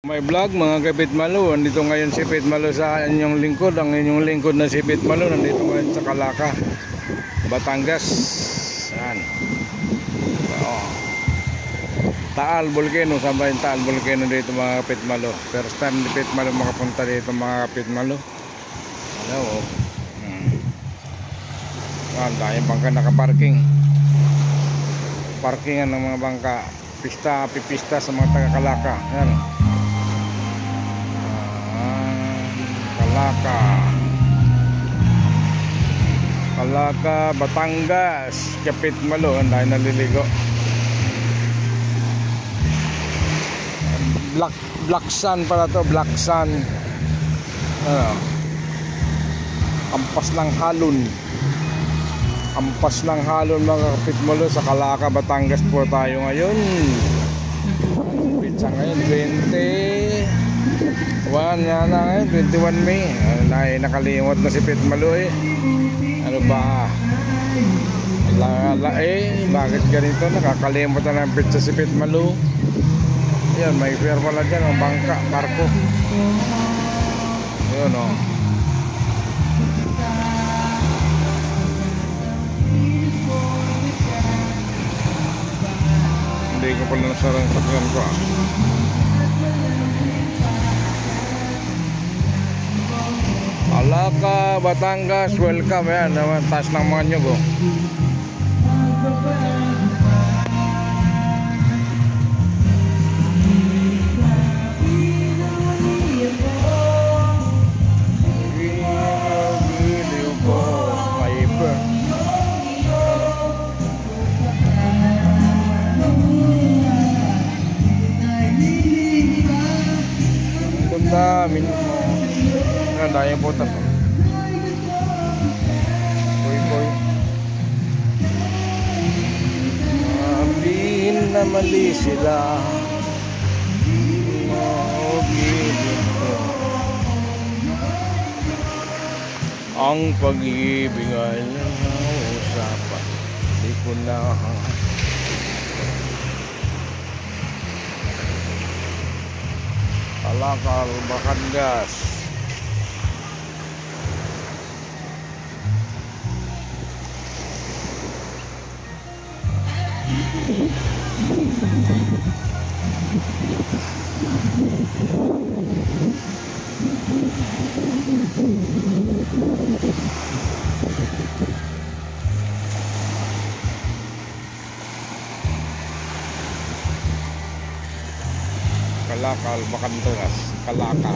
May vlog mga kapitmalo, andito ngayon si Pitmalo sa inyong lingkod. Ang inyong lingkod na si Pitmalo nandito ngayon sa Calaca, Batangas. Yan. Taal Volcano, saan yung Taal Volcano dito mga kapitmalo. First time ni Pitmalo makapunta dito mga kapitmalo. Hello. Dahil bangka nakaparking. Parkingan ng mga bangka. Pipista sa mga taga Calaca. Yan. Calaca, Batangas, Kapitmalo, dahil naliligo. Black sun pala to, black sun. Ampas ng halon. Ampas ng halon mga Kapitmalo sa Calaca, Batangas po tayo ngayon. Pizza ngayon 21 May. Nakalimot na si Pitmalo eh. Ano ba? Bakit ganito? Nakakalimot na ng pizza si Pitmalo. Yan, may fair pala dyan, ang bangka, barko. Yun o. Hindi ko pala nasarang sakyan ko ah. Calaca, Batangas, welcome. Yan, taas ng mga nyug oh. Ang ganda, ang dayang butas oh. Boy. Sabihin na mali sila. Ang pag-ibig ay usapan. Di ko na Calaca, Batangas. Calaca, Batangas, Calaca.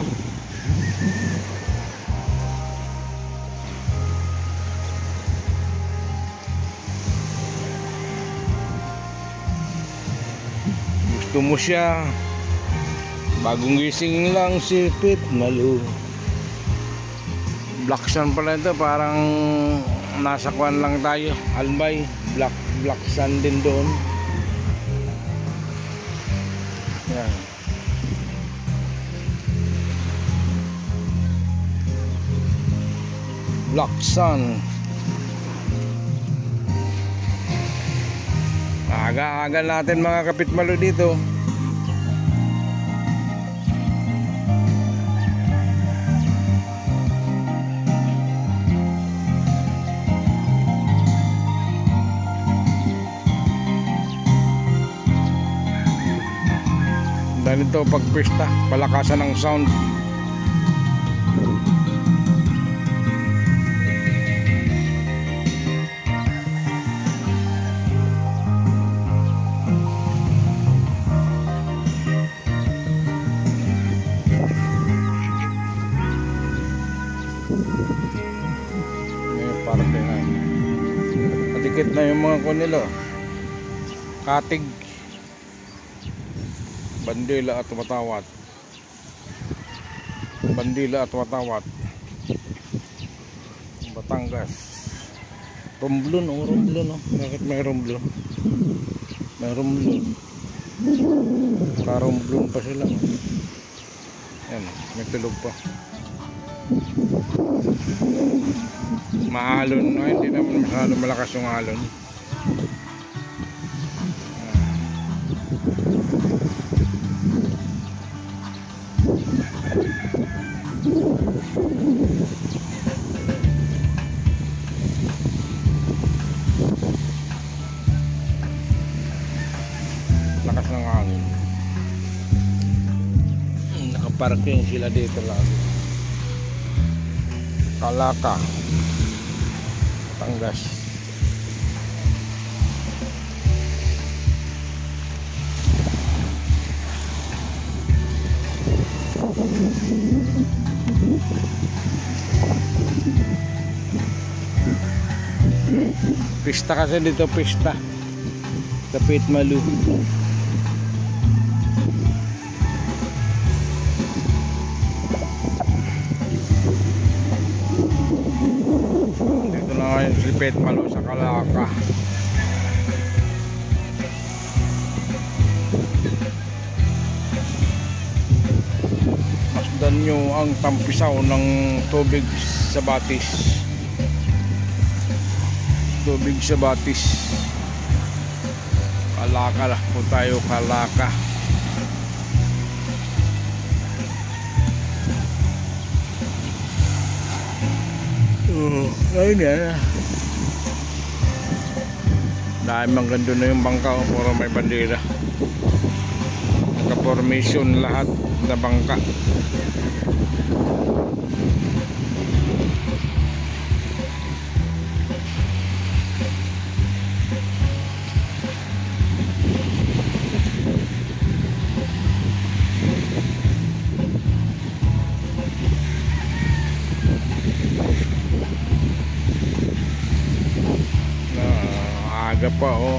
Gusto mo siya, bagong gising lang si Pitmalo. Black sun pala ito, parang nasa kwan lang tayo, Albay. Black sun din doon. Yan. Black sun. Aga-aga natin mga Kapitmalo dito. Dahil ito pag pista, palakasan ng sound. Madikit na yung mga kunilo. Katig, bandila at matawat. Bandila at matawat. Batangas. Romblon oh, Romblon oh. Bakit may Romblon? May Romblon. Ka-Romblon pa sila. Yan, may tulog pa. Maalon, no? Hindi naman masyado malakas yung alon. Lakas ng hangin. Nakaparking sila dito lagi. Kalaka, Batangas. Pista kasi dito, pista sa Pitmalu. Dito na ngayon si Pitmalu sa Kalaka. Masdan nyo ang tampisaw ng tubig sa batis. Tubig sa batis. Kalaka lang po tayo, Kalaka. Ayun yan. Dahil manggando na yung bangka, puro may bandera. Naka-formation lahat na bangka. Aga pa, oh.